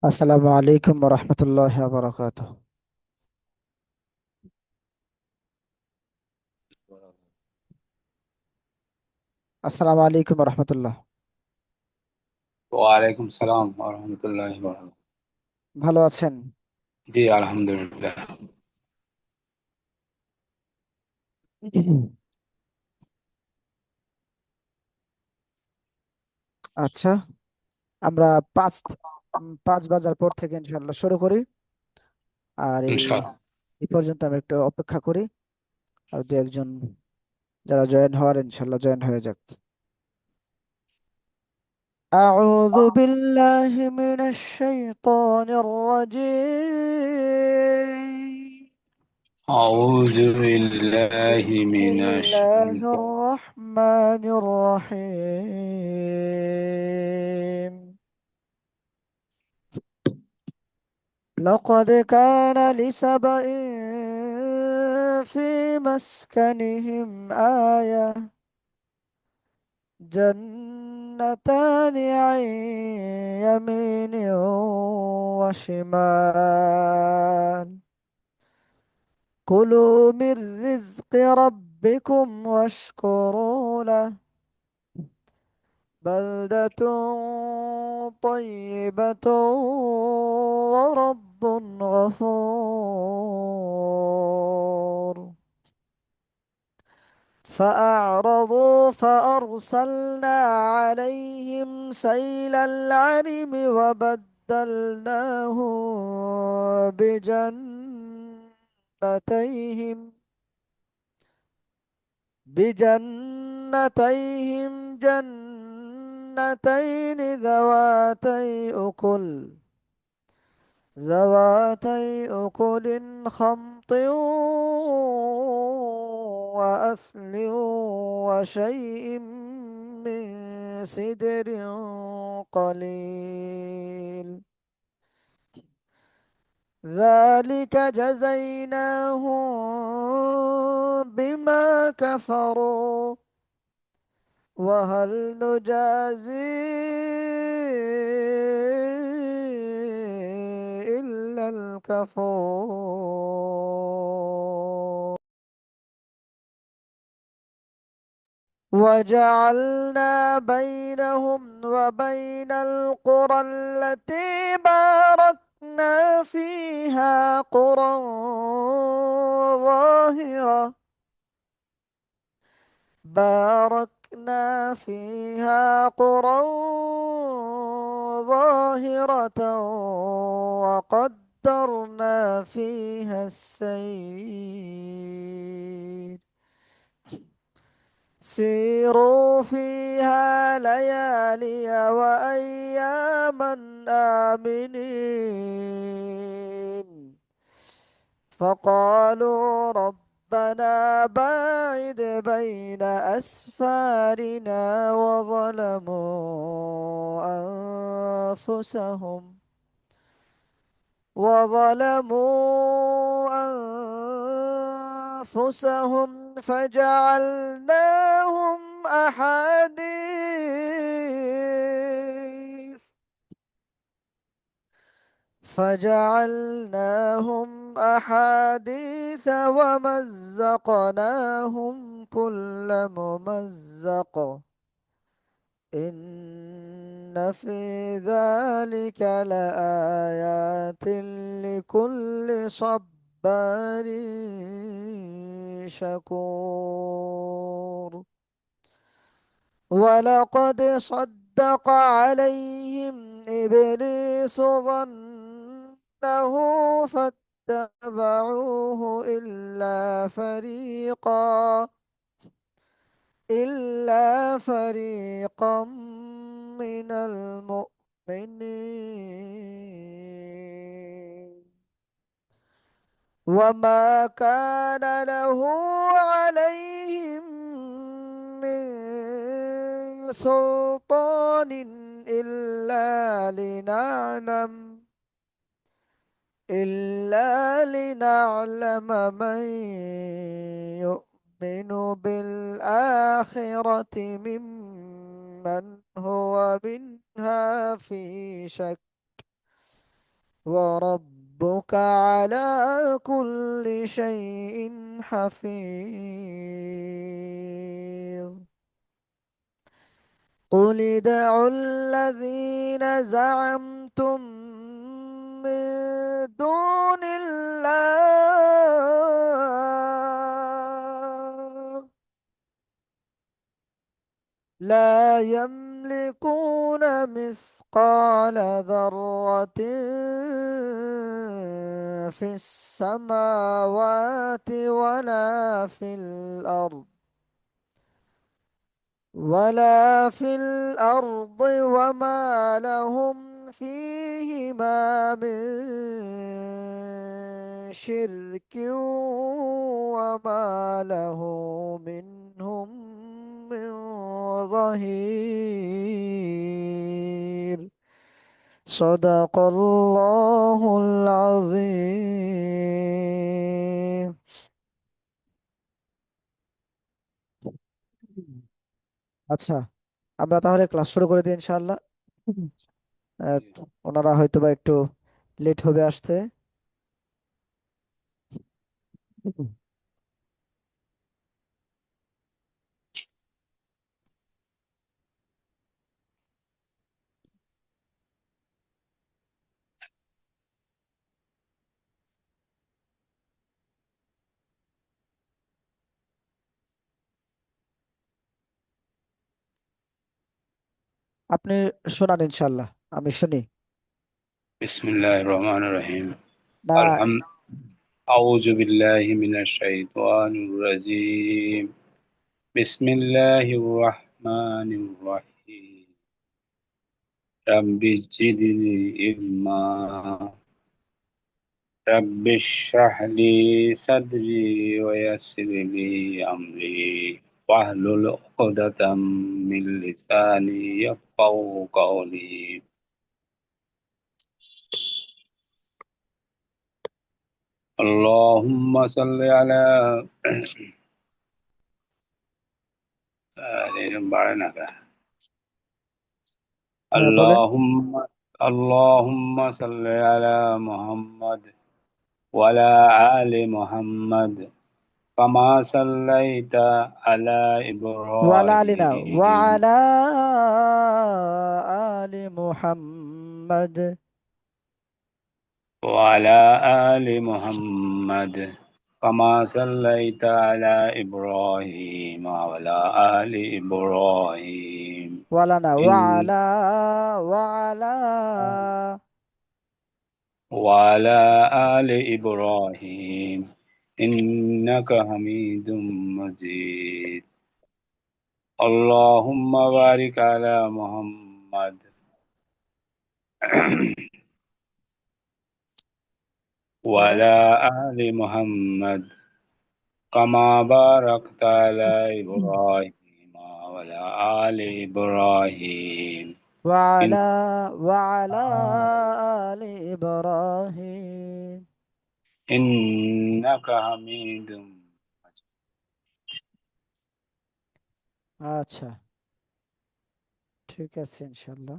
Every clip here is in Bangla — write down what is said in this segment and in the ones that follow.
আসসালামু আলাইকুম রহমতুল্লাহ বারকাত। আসসালামু আলাইকুম রহমতুল্লাহ। ওয়ালাইকুম সালাম রহমতুল্লাহ বরকাতুহু। ভালো আছেন? জি আলহামদুলিল্লাহ। আচ্ছা, আমরা পাঁচ পাঁচ বাজার পর থেকে ইনশাল্লাহ শুরু করি। আর ইনশাআল্লাহ। এই পর্যন্ত আমি একটু অপেক্ষা করি। আর দু একজন যারা জয়েন হওয়ার ইনশাল্লাহ জয়েন হয়ে যাক। أعوذ بالله من الشيطان الرجيم. أعوذ بالله بسم من الله الشيطان. الرحمن الرحيم. لقد كان لسبإ في مسكنهم آية، جنتان عن يمين وشمال، كلوا من رزق ربكم واشكروا له، بلدة طيبة ورب غفور. فأعرضوا فأرسلنا عليهم سيل العرم وبدلناهم بجنتيهم جنتين ذواتي أكل خمط وأثل وشيء من سدر قليل، ذلك جزيناهم بما كفروا، وهل نجازي إلا الكفور. وجعلنا بينهم وبين القرى التي باركنا فيها قرى ظاهرة باركنا فيها قرى ظاهرة وقدرنا فيها السير، سيروا فيها ليالي وأياما آمنين. فقالوا ربنا باعد بين أسفارنا وظلموا أنفسهم فجعلناهم أحاديث ومزقناهم كل ممزق، إن في ذلك لآيات لكل صبار شكور. ولقد صدق عليهم إبليس ظنه فاتبعوه إلا فريقا من المؤمنين، وما كان له عليهم من سلطان إلا لنعلم من يؤمن بالآخرة ممن هو منها في شك. وربك على كل شيء حفيظ. قل ادعوا الذين زعمتم من دون الله لا يملكون مثقال ذرة في السماوات ولا في الأرض وما لهم فيهما من شرك وما له منهم من ظهير. صدق الله العظيم. আচ্ছা, আমরা তাহলে ক্লাস শুরু করে দিই ইনশাআল্লাহ। আহ, জি। ওনারা হয়তোবা একটু লেট হবে আসতে। আপনি শোনান ইনশাআল্লাহ, আমি শুনি। بسم الله الرحمن الرحيم. না, الحمد أعوذ بالله من الشيطان الرجيم. بسم الله الرحمن الرحيم. رب زدني علما. رب اشرح لي صدري ويسر لي أمري واحلل عقدة من لساني يفقهوا قولي. اللهم صل على بارنا. হ্যাঁ বলেন। اللهم اللهم صل على محمد وعلى آل محمد كما صليت على ওয়ালা আলিনা إبراهيم ওয়ালা আলি মুহাম্মদ। وعلى آل محمد كما صليت على إبراهيم وعلى آل إبراهيم ওয়ালা না إن ওয়ালা وعلى آل إبراهيم إنك حميد مجيد. اللهم بارك على محمد বলেন। وعلى آل محمد كما باركت على إبراهيم وعلى آل إبراهيم إن ওয়ালা ওয়ালা আলি ইব্রাহিম। إنك حميد مجيد. আচ্ছা, ঠিক আছে ইনশাআল্লাহ।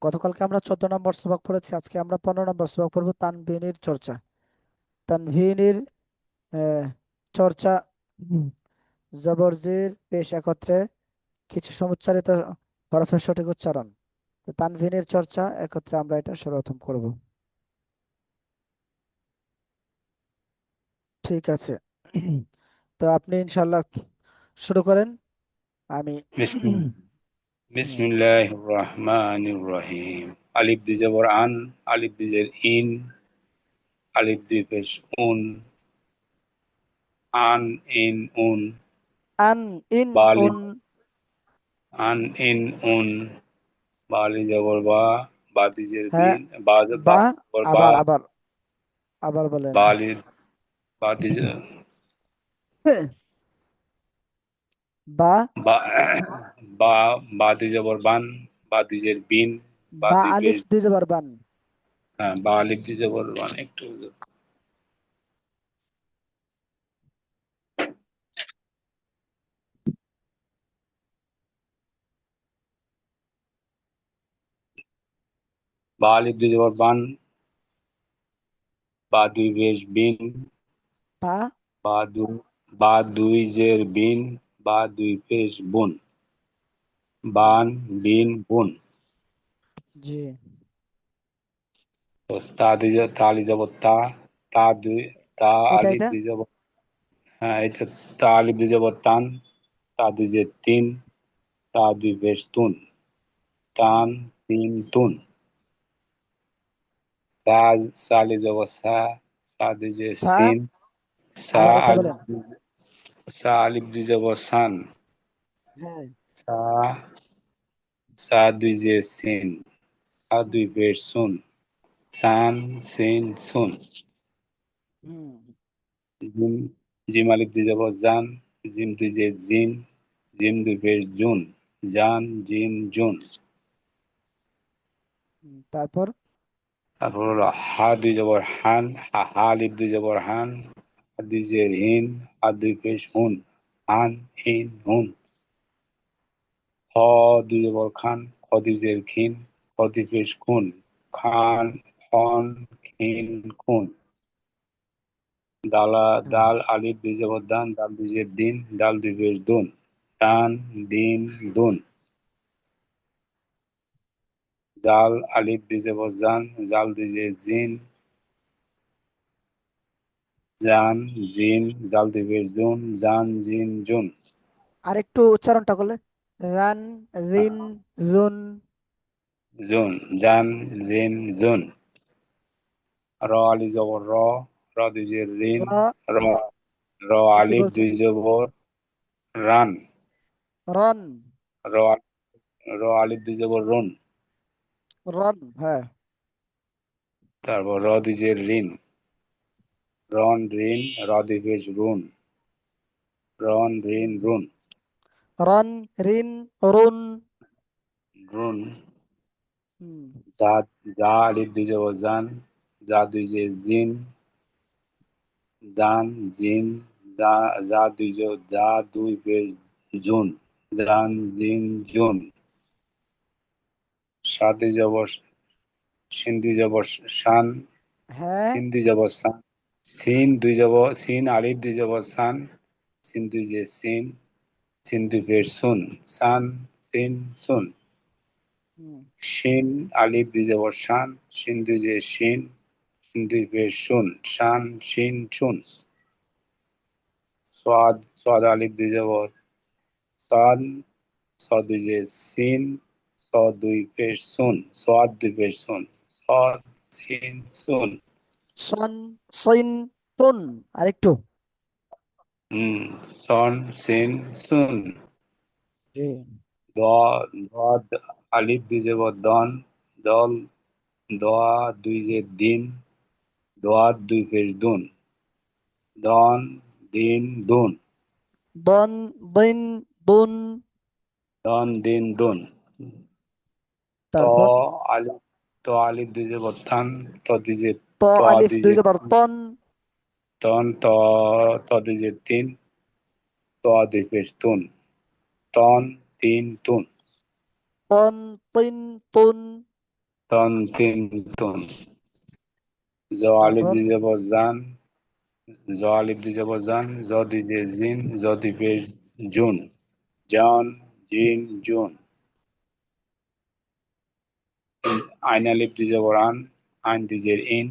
গতকালকে আমরা 14 নম্বর সবক পড়েছি, আজকে আমরা 15 নম্বর সবক পড়বো তানভীনের চর্চা। তানভীনের আহ, চর্চা। হুম, জবর জের পেশ একত্রে, কিছু সমুচ্চারিত হরফের সঠিক উচ্চারণ। তো তানভীনের চর্চা একত্রে আমরা এটা সর্বপ্রথম করব। ঠিক আছে। তো আপনি ইনশাল্লাহ শুরু করেন। আমি بسم بسم হুম, الله الرحمن الرحيم. ألف دي زبر عن، ألف دي زر إن، ألف دي পেশ উন, আন ইন উন, আন ইন বালি উন। আন ইন উন, বালি জবর বা, বাদিজের হ্যাঁ, বিন, বা বা বা জবর বা, আবার আবার আবার বলেন। বালি বাদিজ বা বা বা, বাদি জবর বান, বাদিজের বিন, বা বাদি আলিফ পেশ, দুই জবর বান। হ্যাঁ বা আলিফ দি জবর বান একটু বা আলিফ দুই জবর বান, বা দুই পেশ বিন, পা। বা দুই, বা দুই জের বিন, বা দুই পেশ বুন, হুম, বান বিন বুন। জি। তো তা দুই তা আলি জবর তা, তা দুই, তা এটা আলিফ এটা দুই জবর, হ্যাঁ এটা তা আলিফ দুই জবর তান, তা দুই জের তিন, তা দুই পেশ তুন, হুম, তান তিন তুন। সা সালি জবর সা, সা দুই জের সা। সিন, সা আবার এটা আলিফ বলেন। সা আলিফ দুই জবর সান, হ্যাঁ। সা, সা দুই জের সিন, সা হুম, দুই পেশ সুন, সান সিন সুন। হুম, জিম, জিম আলিফ দুই জবর জান, জিম দুই জের জিন, জিম দুই পেশ জুন, জান জিন জুন। তারপর। তারপর হলো হা দুই জবর হান, হা হা আলিফ দুই জবর হান, হা দুই জের হিন, হা দুই পেশ হুন, হান হিন হুন। খ দুই জবর খান, খ দুই জের খিন, খ দুই পেশ খুন, খান খন খিন খুন। দালা হ্যাঁ। দাল আলিফ দুই জবর দান, দাল দুই জের দিন, দাল দুই পেশ দুন, দান দিন দুন। জাল আলিফ দুই জবর জান, জাল দুই জের জিন, জান জিন, জাল দুই পেশ জুন, জান জিন জুন। আর একটু উচ্চারণটা করলে। Run, Rin, June. জুন, জান জিন জুন। র আলি জবর র, র দুই জের রিন, র। র, র কি আলিফ বলছেন? দুই জবর রান, রন। র, র আলিফ দুই জবর রুন। রন, হ্যাঁ। তারপর র দুই জের রিন, রন রিন, র দুই পেশ রুন, রন রিন হুম। রুন। রন, রিন, রুন। রুন। হুম। জা, জা আলিফ দুই জবর জান, জা দুই জের জিন, জান জিন, জা, জা দুই জবর, জা দুই পেশ জুন, জান জিন জুন। সা দুই জবর সিন দুই জবর শান, হ্যাঁ। সিন দুই জবর সান, সিন দুই জবর সিন আলিফ দুই জবর সান, সিন দুই জে সিন, সিন দুই পেশ সুন, সান সিন সুন। হুম। শিন আলিফ দুই জবর শান, সিন দুই জে শিন, সিন দুই পেশ সুন, শান শিন সুন। সাদ, সাদ আলিফ দুই জবর সান, স দুই জে সিন, স দুই পেশ সুন, সাদ দুই পেশ সুন, সাদ সিন সুন। সন, সইন, টুন। আরেকটু। হুম, সন সিন সুন। জি। দ, দ আলিফ দুই জবর দন, দল, দোয়া দুই জের দিন, দোয়া দুই পেশ দুন, দন দিন দুন। দন, দিন, দুন। দন দিন দুন। ত তারপর। আলিফ, ত আলিফ দুই জবর থান, ত দুই জের, ত ত আলিফ দুই দুই জের জবর তন। তন, ত, ত দুই জের তিন, ত দুই পেশ তুন, তন তিন তুন। তন, তিন, তুন। তন তিন তুন। জ আলিফ তারপর। দুই জবর জান, জ আলিফ দুই জবর জান, জ দুই জের জিন, জ দুই পেশ জুন, জন জিন জুন। আইন আলিফ দুই জবর আন, আইন দুই জের ইন,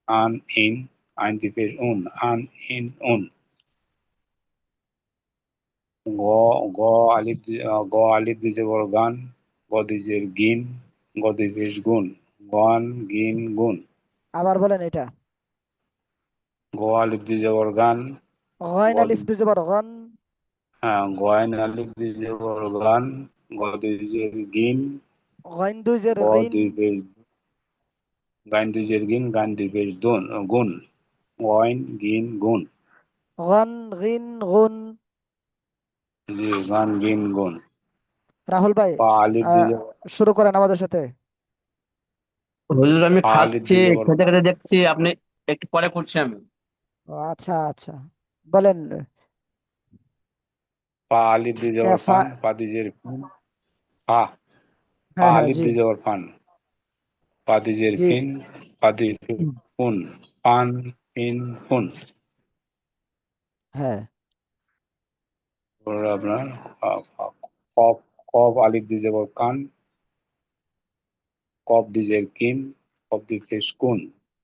আন ইন, আইন দুই পেশ উন, আন ইন উন। গ, গ আলিফ গ আলিফ দুই জবর গান, গ দুই জের গিন, গ দুই পেশ গুন, গান গিন গুন। আবার বলেন এটা। গ আলিফ দুই জবর গান, গ গইন আলিফ দুই, দুই জবর গন। হ্যাঁ গয়েন আলিফ দুই জবর গান, গ দুই জের গিন, গইন দুই জের গ গিন। দুই পেশ, গান দুই জের গিন, গান দুই পেশ দুন গুন, গয়েন গিন গুন। গন, গিন, গুন। জি গান গিন গুন। রাহুল ভাই, পা আলিফ দুই আহ, জবর, শুরু করেন আমাদের সাথে। হুজুর আমি পা আলিফ খাচ্ছি, দুই জবর, খেতে খেতে দেখছি আপনি, একটু পরে করছি আমি। ও, আচ্ছা আচ্ছা। বলেন। পা আলিফ দুই জবর ফান, পা দুই জের ফিন, পা, পা হ্যাঁ হ্যাঁ, আলিফ জি। দুই জবর ফান, পাদিজের জি। ফিন, পাদি হুম। ফুন, পান ফিন ফুন। হ্যাঁ। তারপরে আপনার কফ, কফ আলিফ দিয়ে যাব কান, কফ দিজের কিন, কফ দিয়ে পেশ কুন,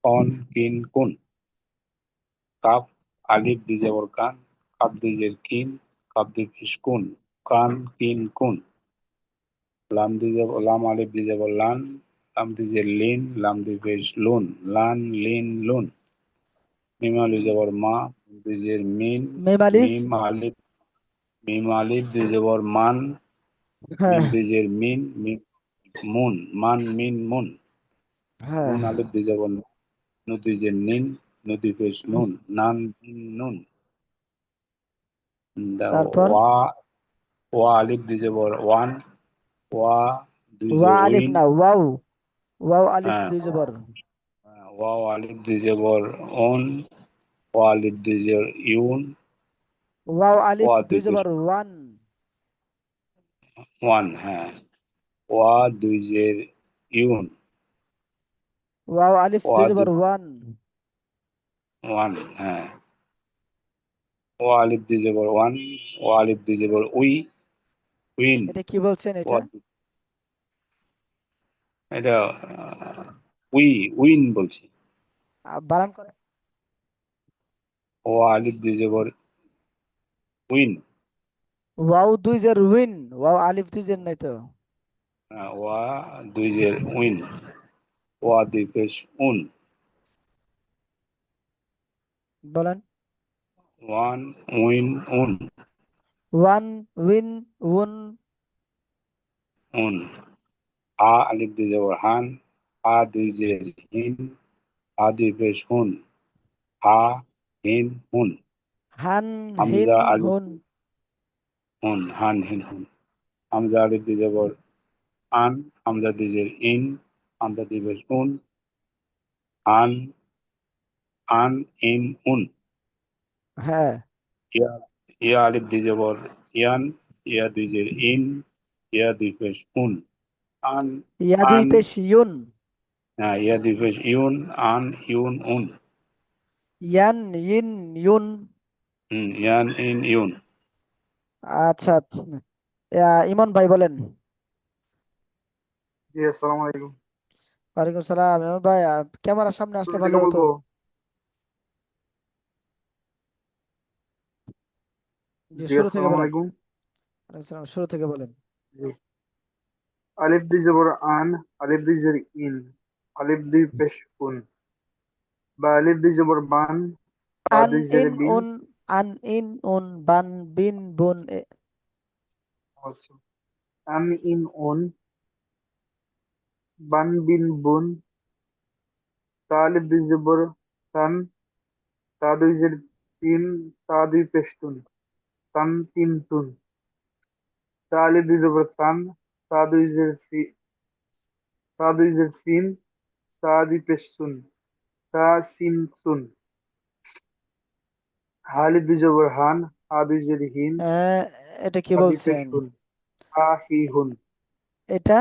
কন কিন কুন। কাপ আলিফ দিয়ে যাব কান, কাপ দিজের কিন, কাপ দিয়ে পেশ কুন, কান কিন কুন। লাম দিয়ে যাব, লাম আলিফ দিয়ে যাব লান, লাম দিয়ে লিন, লাম দিয়ে পেশ লুন, লান লিন লুন। মিম আলিফ যাবর মা, দিজের মিন, মেম আলিফ। মিম আলিফ, মিম আলিফ দিয়ে যাবর মান, হ্যাঁ। মিম দিজের মিন, মিম মুন, মান মিন মুন। হ্যাঁ। নুন আলিফ দিয়ে যাব নদী যে নিন, নদী পেশ হুম। নুন, নান নিন নুন। তারপর ওয়া, ওয়া আলিফ দিয়ে যাব ওয়ান, ওয়া দুই যে ওয়া আলিফ উইন। না, ওয়াও। ওয়াও আলিফ হ্যাঁ, দুই জবর। ওয়া আলিফ দিয়ে যাব ওন, ওয়া আলিফ দিয়ে যাব ইউন, ওয়াও আলিফ ওয়া দুই দুই পেশ জবর ওয়ান। ওয়ান। হ্যাঁ, ওয়া দুই যে ইউন, ওয়াও আলিফ ওয়া দুই দুই জবর ওয়ান। ওয়ান। হ্যাঁ, ওয়া আলিফ দিয়ে যাব ওয়ান, ওয়া আলিফ দিয়ে যাব উই, উইন। এটা কি বলছেন ওয়া এটা? এটা উই, উইন বলছি। বানান করে। ওয়া আলিফ দিয়ে যাব উইন। ওয়াও দুই জের উইন, ওয়াও আলিফ দুই জের নাই তো। ওয়া দুই যে উইন, ওয়া দুই পেশ উন, বলেন। ওয়ান উইন উন, ওয়ান উইন উন। উন। আ আলিফ দিয়ে যাব হান, আ দুই যে হিন, আ দুই পেশ হুন, হা হিন হুন। হান হিন হামজা আলিফ হুন। হুন, হান হিন হুন। হামজা আলিফ দিয়ে যাব আন, হামজা দিয়ে যে ইন, হামজা দিয়ে পেশ উন, আন, আন ইন উন। হ্যাঁ। ইয়া, ইয়া আলিফ দিয়ে যাব ইয়ান, ইয়া দুই যে ইন, ইয়া দুই পেশ উন, আন, ইয়া দুই আন। পেশ ইউন। হ্যাঁ, ইয়া দুই পেশ ইউন, আন ইউন উন। ইয়ান ইন ইউন। ইয়ান ইন ইউন। আচ্ছা। ইমন ভাই বলেন। জি আসসালামু আলাইকুম। ওয়ালাইকুম সালাম। ইমন ভাই, ক্যামেরার সামনে আসলে শুরু ভালো থেকে হতো। বলবো? জি, জি শুরু থেকে আসসালামু বলেন। আলাইকুম। ওয়ালাইকুম সালাম, শুরু থেকে বলেন। জি, আলিফ দুই জবর আন, আলিফ দুই জের ইন, আলিফ দুই পেশ উন, বা আলিফ দুই জবর বান, বা আন দুই জের ইন বিন। উন। আন ইন উন বান বিন বুন আচ্ছা, আন ইন উন, বান বিন বুন, তা আলিফ দুই জবর তান, তা দুই জের তিন, তা দুই পেশ তুন, তান তিন তুন, তা আলিফ দুই জবর তান, তা দুই জের তা দুই জের সিন, তা দুই পেশ সুন, তা সিন সুন, হালিফ দুই জবর হান, হা দুই জের হিন, আহ, এটা কি হা দুই পেশ বলছেন? হুন, হা হি হুন। এটা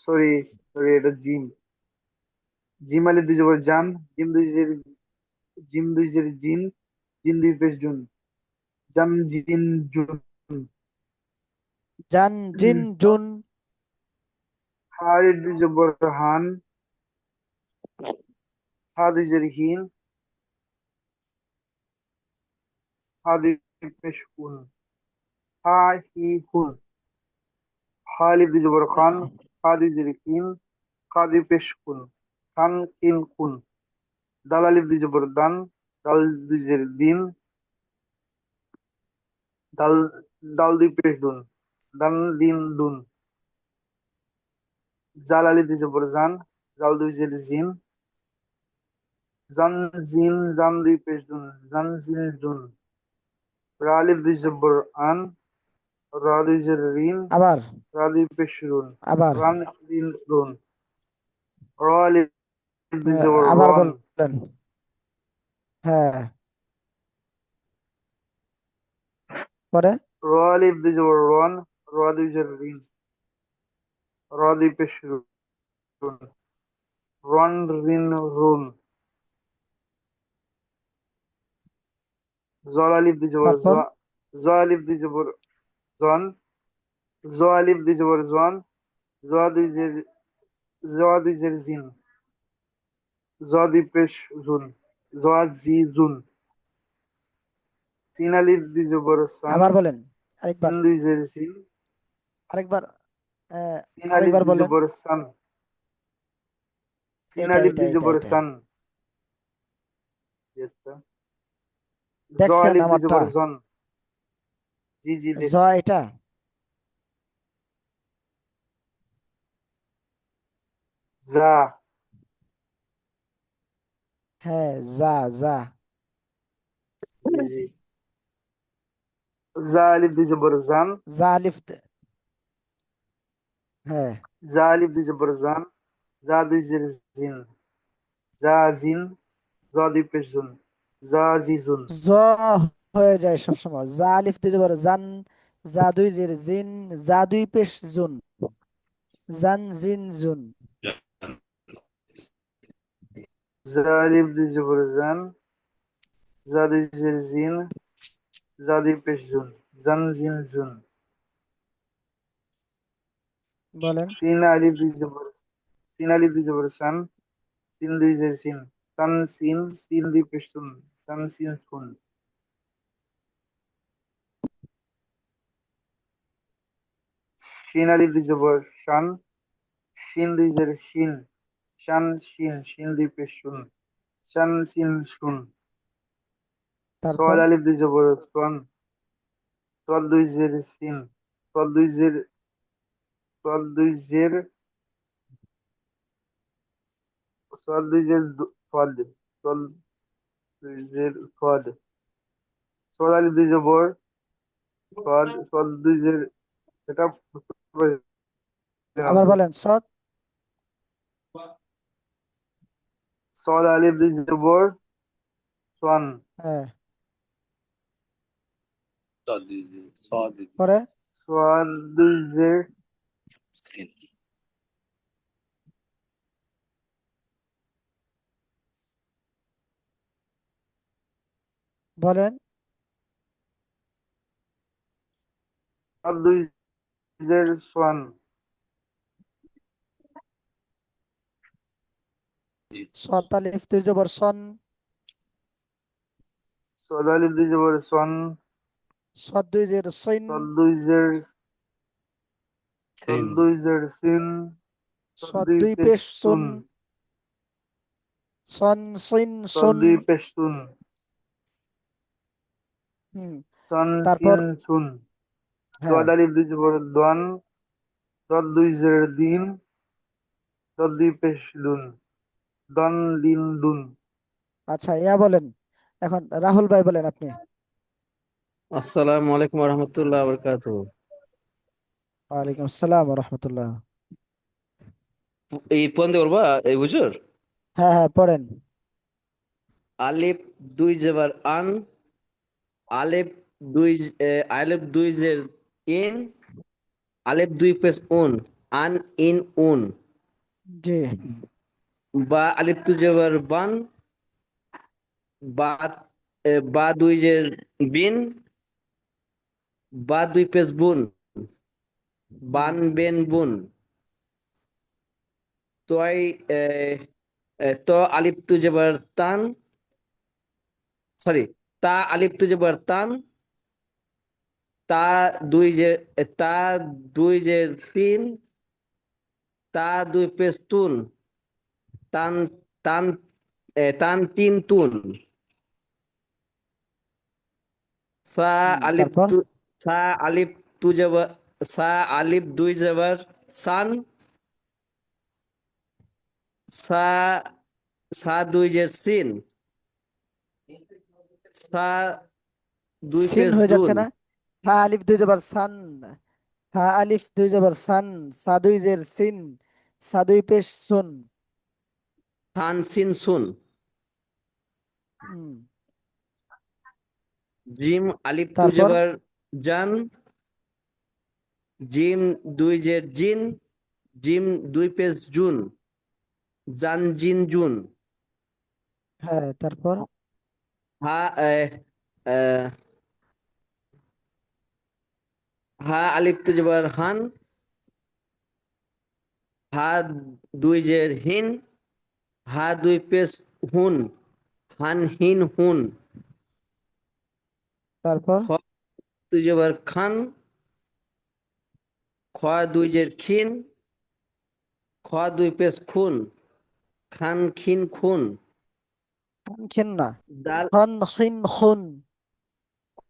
সরি, সরি, এটা জিম। জিম আলিফ দুই জবর জান, জিম দুই জের জিন, জিন দুই পেশ জুন, জাম জিন জুন। জান জিন জুন। হা আলিফ দুই জবর হান, হা দুই জের হিন, হা দুই পেশ হুন, হা হি হুন। হা আলিফ দুই জবর খান, হা দুই জের কিন, হা দুই পেশ কুন, খান কিন কুন। দাল আলিফ দুই জবর দান, দাল দুই জের দিন, দাল, দাল দুই পেশ দুন, দান দিন দুন। জাল আলিফ দুই জবর জান, জাল দুই জের জিন, জান জিন, জান দুই পেশ দুন, জান জিন জুন। রা আলিফ দুই জবর আন, রা দুই জের রিন, আবার। রা দুই পেশ রুন, আবার। রান রিন রুন। র আলিফ দুই জবর আবার রন, বলেন। হ্যাঁ। পরে র আলিফ দুই জবর রন, র দুই জের রিন। র দুই পেশ রুন, রন রিন রুন, জল আলিফ দুই জবর জ, তারপর জ আলিফ দুই জবর জন, জ আলিফ দুই জবর জন, জ দুই জের, জ দুই জের জিন, জ দুই পেশ জুন, জ জি জুন, সিন আলিফ দুই জবর সান, আবার বলেন, আরেকবার, সিন দুই জের সিন, আরেকবার, আহ, সিন আলিফ আরেকবার দুই বলেন। জবর সান, সিন এটা আলিফ এটা দুই এটা জবর এটা সান, যেটা, জ দেখছেন আলিফ দুই আমারটা? জবর জন, জি জি জ দেখছি, এটা, যা, হ্যাঁ, যা যা। জি জি, জা আলিফ দুই জবর জান, যা আলিফ হ্যাঁ, জা আলিফ দুই জবর জান, জা দুই জের জিন, জা জিন, জ দুই পেশ জুন, জা জি জুন, জ হয়ে যায় সবসময়। যা আলিফ দিয়ে বলে জান, যা দুই জের জিন, যা দুই পেশ জুন, জান জিন জুন। জা আলিফ দুই জবর জান, জা দুই জের জিন, জা দুই পেশ জুন, জান জিন জুন, বলেন। সিন আলিফ দুই জবর, সিন আলিফ দুই জবর সান, সিন দুই জের সিন, সান সিন, সিন দুই পেশ সুন, সান সিন সুন, শিন আলিফ দুই জবর শান, শিন দুই জের শিন, শান শিন, শিন দুই পেশ শুন, শান শিন শুন, তারপর সোয়াল আলিফ দুই জবর সন, সদ দুই জের সিন, সদ দুই জের, সদ দুই জের, সদ দুই জের সদ, সদ দুই জের সদ, সোয়াল আলিফ দুই জবর সদ, সদ দুই জের, এটা বুঝতে পারছি না আবার তো। বলেন। সৎ, সদ আলিফ দুই জবর সন, হ্যাঁ, صاد পরে সোয়াল দুই জের سين বলেন। সদ দুই জের সন, সৎ আলিফ দুই জবর সন, সদ আলিফ দুই জবর সন, সৎ দুই জের সইন, সদ দুই জের, সদ سين দুই জের সিন, সদ সৎ দুই দুই পেশ পেশ সুন, সুন, সন সইন সদ সুন। দুই পেশ সুন, হুম, সন তারপর সিন সুন, হ্যাঁ, দোয়াদ আলিফ দুই জবর দোয়ান, সদ দুই জের দিন, সদ দুই পেশ দুন, দন দিন দুন। আচ্ছা, ইয়া বলেন। এখন রাহুল ভাই বলেন আপনি। আসসালামু আলাইকুম রহমতুল্লাহ বরকাতুহ। ওয়ালাইকুম আসসালাম রহমতুল্লাহ। এই পয়েন্ট বলবা এই হুজুর। হ্যাঁ হ্যাঁ, পড়েন। আলিফ দুই জেবার আন, আলিফ দুই আলিফ দুই জের ইন, আলিফ দুই পেশ উন, আন ইন উন, জি। বা আলিফ দুই জেবার বান, বা বা দুই জের বিন, বা দুই পেশ বুন, হুম বান বেন বুন, তোয়াই তো আলিফ দুই জেবার তান, সরি, তা আলিফ দুই জেবার তান, তা দুই যে তা দুই যে তিন, তা দুই পেশ তুন, তান তান তান তিন তুন, সা আলিফ তারপর তু সা আলিফ তু জবর, সা আলিফ দুই জবর সান, সা সা দুই যে সিন, সা দুই সিন পেশ হয়ে যাচ্ছে দুন, না? হা আলিফ দুই জবর সান, হা আলিফ দুই জবর সান, সা দুই জের সিন, সা দুই পেশ সুন। থান সিন সুন, হুম, জিম আলিফ তু তারপর জবর জান, জিম দুই জের জিন, জিম দুই পেশ জুন, জান জিন জুন। হ্যাঁ, তারপর হা আহ, হা আলিফ তু জবর হান, হা দুই জের হিন, হা দুই পেশ হুন, হান হিন হুন। তারপর খ তু জবর খান, খ দুই জের খিন, খ দুই পেশ খুন, খান খিন খুন। খিন না, দাল খন খিন খুন।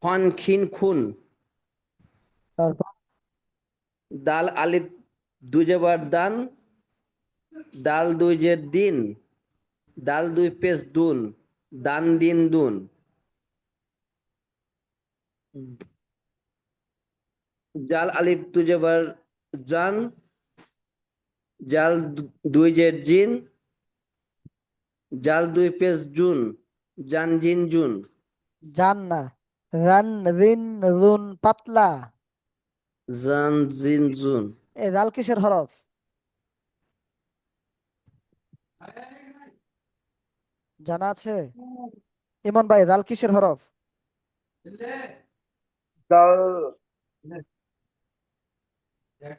খন খিন খুন। তারপর দাল আলিফ দুই জবর দান, দাল দুই জের দিন, দাল দুই পেশ দুন, দান দিন দুন। জাল আলিফ তু জবর জান, জাল দুই জের জিন, জাল দুই পেশ জুন, জান জিন জুন। জান না, রান রিন রুন পাতলা। জান জিন জুন। এ দাল কিসের হরফ? জানা আছে? ইমন ভাই, দাল কিসের হরফ? দাল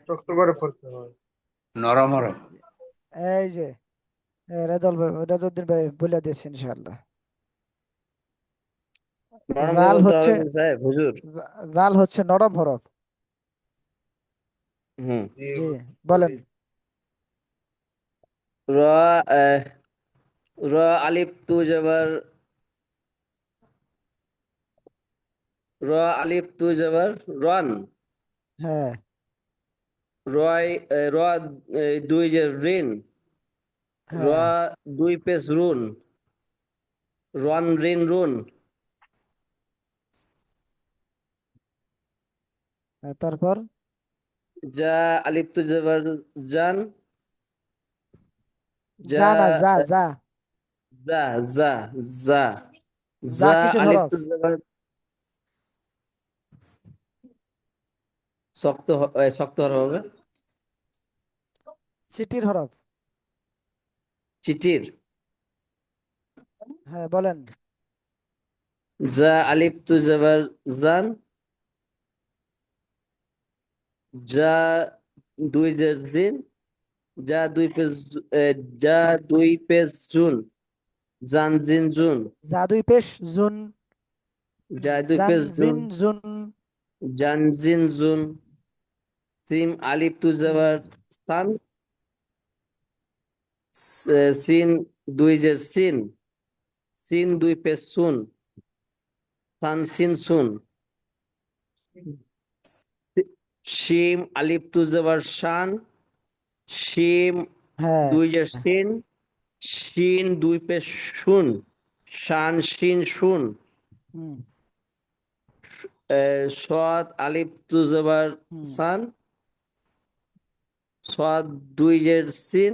শক্ত করে পড়তে হয়। নরম হরফ। এই যে রেজাল ভাই, রেজউদ্দিন ভাই বলে দিয়েছে ইনশাআল্লাহ। নরম করে রাল বলতে হচ্ছে, হবে কি সাহেব হুজুর? রাল হচ্ছে নরম হরফ। হুম। জি জি, বলি। বলেন। র আহ, র আলিফ তু জবর র আলিফ তু জবর রন, হ্যাঁ, রয় র দুই যে ঋণ, র হ্যাঁ, দুই পেশ রুন, রন ঋণ রুন। হ্যাঁ, তারপর যা আলিফ তু জবর জান, যা যা না, যা যা। যা যা যা যা যা কিসের আলিফ হরফ? তু জবর শক্ত হবে। সিটির হরফ। চিটির। হ্যাঁ, বলেন। যা আলিফ তু জবর জান, যা দুই জের জিন, যা দুই পেশ যা দুই পেশ জুন, জান জিন জুন। জাদুই পেশ জুন, যা দুই পেশ জুন, জানজিন জুন। জান জিন জুন। সিম আলিফ তু জবর সান, সিন দুই জের সিন, সিন দুই পেশ সুন, সান সিন সুন। শিম আলিফ তু জবর শান, শিম হ্যাঁ, দুই জের সিন, শিন দুই পেশ শুন, শান শিন শুন। হুম, সৎ আলিফ তু জবর হুম। সান, সৎ দুই জের সিন,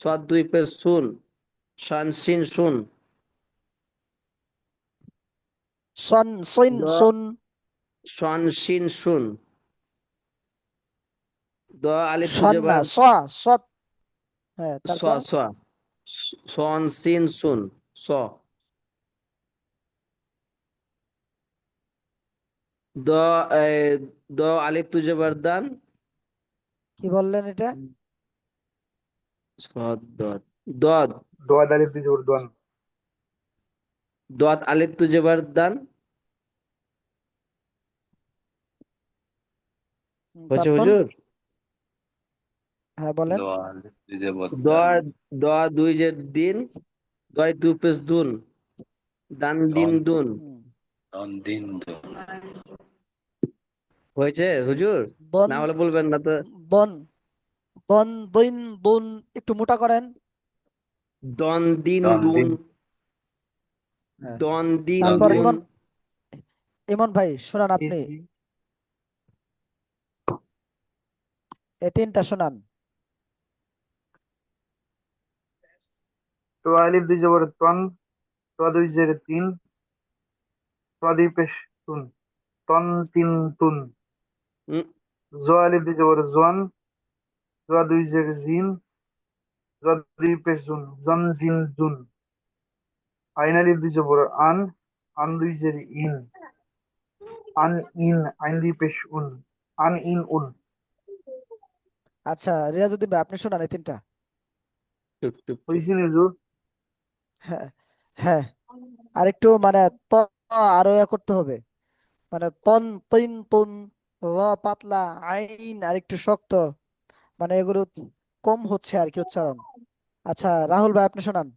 সৎ দুই পেশ শুন, শান শিন শুন। সন সিন দ সুন। শন শিন শুন। দ আলিফ তু সন না, জবর সৎ। হ্যাঁ, স তারপর স শন শিন শুন, স। দ এ, দ আলিফ তু জবর দান, কি বললেন এটা? সদ দদ দদ। দোয়া দালিব দি জবর দোয়ান। দদ আলিফ তু জবর দান। হয়েছে তারপর হুজুর? হ্যাঁ, বলেন। দোয়া আলিফ দুই জবর দ দান। দ দুই যে দিন, দয় দুই পেশ দুন, দান দিন দন দুন। হুম। দন দিন দুন। হয়েছে হুজুর? দন না হলে বলবেন না তো। দন দন দইন দুন, একটু মোটা করেন। দন দিন দন দুন, দিন। হ্যাঁ, দন দিন দন তারপর দিন। দুন। ইমন, ইমন ভাই শোনান জি আপনি, জি। এই তিনটা শোনান। দোয়া আলিব দি জবর তন, তোয়া দুই জের তিন, তোয়া দুই পেশ তুন, তন তিন তুন। উম, জোয়া আলিব দি জবর জোয়ান, জা দুই জের জিন, জা দুই পেশ জুন, জন জিন জুন। আইন আলিফ দুই জবর আন, আন দুই জের ইন, আন ইন, আইন দুই পেশ উন, আন ইন উন। আচ্ছা রিয়াজউদ্দিন ভাই, আপনি শোনান এই তিনটা। চুপ চুপ চুপ। হইছে হুজুর? হ্যাঁ, হ্যাঁ, আরেকটু মানে ত আরো করতে হবে, মানে তন তিন তুন, র পাতলা, আইন আরেকটু শক্ত, মানে এগুলো কম হচ্ছে আর কি উচ্চারণ। আচ্ছা রাহুল ভাই, আপনি শোনান।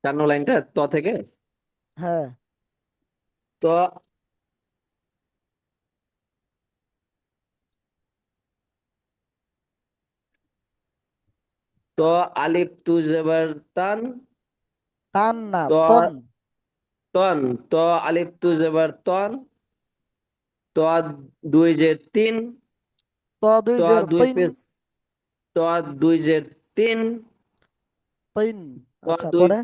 4 নম্বর লাইনটা ত থেকে। হ্যাঁ, তো তো আলিফ তু জবর তান, তান না, তো তন। তন, তো আলিফ তু জবর তন, তো দুই জের তিন, ত দুই তো জের দুই তিন, পেশ, তো দুই জের তিন, তিন। তো আচ্ছা দুই, পরে,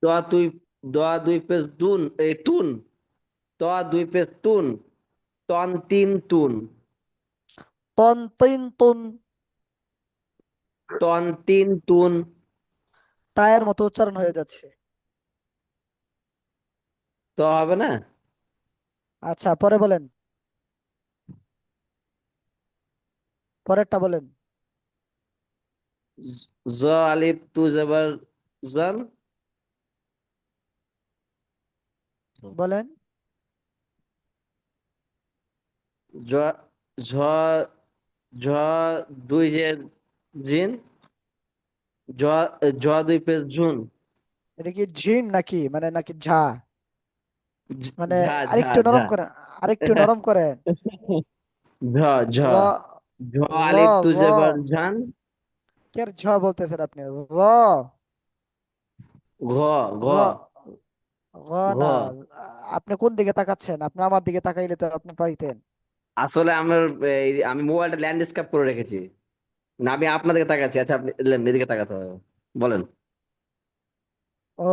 তো দুই, দোয়া দুই পেশ দুন, এই তুন, তো দুই পেশ তুন, তন তিন তুন, তন তিন তুন, তন তিন তুন। তায়ের মতো উচ্চারণ হয়ে যাচ্ছে। তো হবে না। আচ্ছা পরে বলেন, পরেরটা বলেন। জ আলিফ তু জবর জন, বলেন। জ, ঝ, ঝ দুই জের জিন, জ, ঝ দুই পেশ জুন, এটা কি ঝিম নাকি, মানে নাকি ঝা, মানে ঝা ঝা আরেকটু ঝা। নরম করেন, আরেকটু নরম করেন। ঝ, ঝ, র, ঝ র, আলিফ তু র, জবর ঝান, কি আর ঝ বলতেছেন আপনি? র, ঘ, ঘ, র, র ঘ। না। আপনি কোন দিকে তাকাচ্ছেন? আপনি আমার দিকে তাকাইলে তো আপনি পাইতেন। আসলে আমার আমি মোবাইলটা ল্যান্ডস্কেপ করে রেখেছি, না আমি আপনাদেরকে তাকাচ্ছি। আচ্ছা আপনি এদিকে তাকাতে হবে। বলেন। ও,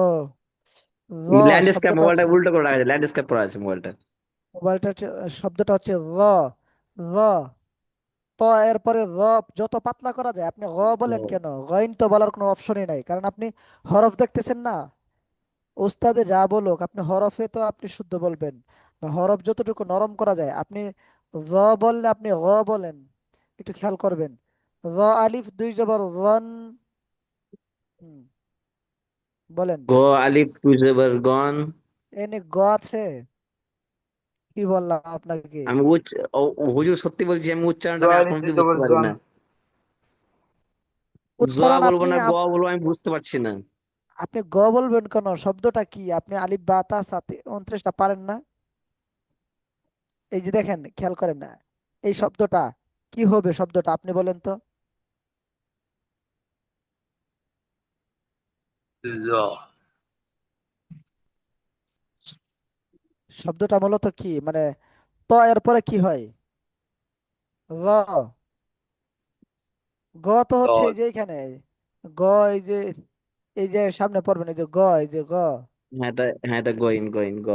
র ল্যান্ডস্কেপ, শব্দটা মোবাইলটা হচ্ছে, উল্টো করে রাখা আছে, ল্যান্ডস্কেপ করা আছে মোবাইলটা। মোবাইলটা শব্দটা হচ্ছে র, র, ত এরপরে র যত পাতলা করা যায়। আপনি গ বলেন ও, কেন? গইন তো বলার কোনো অপশনই নাই, কারণ আপনি হরফ দেখতেছেন না। ওস্তাদে যা বলুক, আপনি হরফে তো আপনি শুদ্ধ বলবেন, বা হরফ যতটুকু নরম করা যায় আপনি র বললে আপনি গ বলেন। একটু খেয়াল করবেন। র আলিফ দুই জবর রন। হুম, বলেন। গ আলিফ তু জবর গন। এনে গ আছে, কি বললাম আপনাকে? আমি হুজুর সত্যি বলছি, আমি উচ্চারণটা জা আমি এখন আলিফ দুই অব্দি বুঝতে জবর পারি জন, না। জ উচ্চারণ বলবো আপনি না গ বলবো, আমি বুঝতে পারছি না। আপনি গ বলবেন কেন? শব্দটা কি? আপনি আলিফ বা তা সাথে 29টা পারেন না? এই যে দেখেন, খেয়াল করেন না, এই শব্দটা কি হবে? শব্দটা আপনি বলেন তো। জ, শব্দটা মূলত কি, মানে ত এর পরে কি হয়? র, গ তো হচ্ছে এই জ, যে এখানে, গ, এই যে, এই যে সামনে পড়বেন, এই যে গ, এই যে গ, হ্যাঁ এটা গইন গইন গ।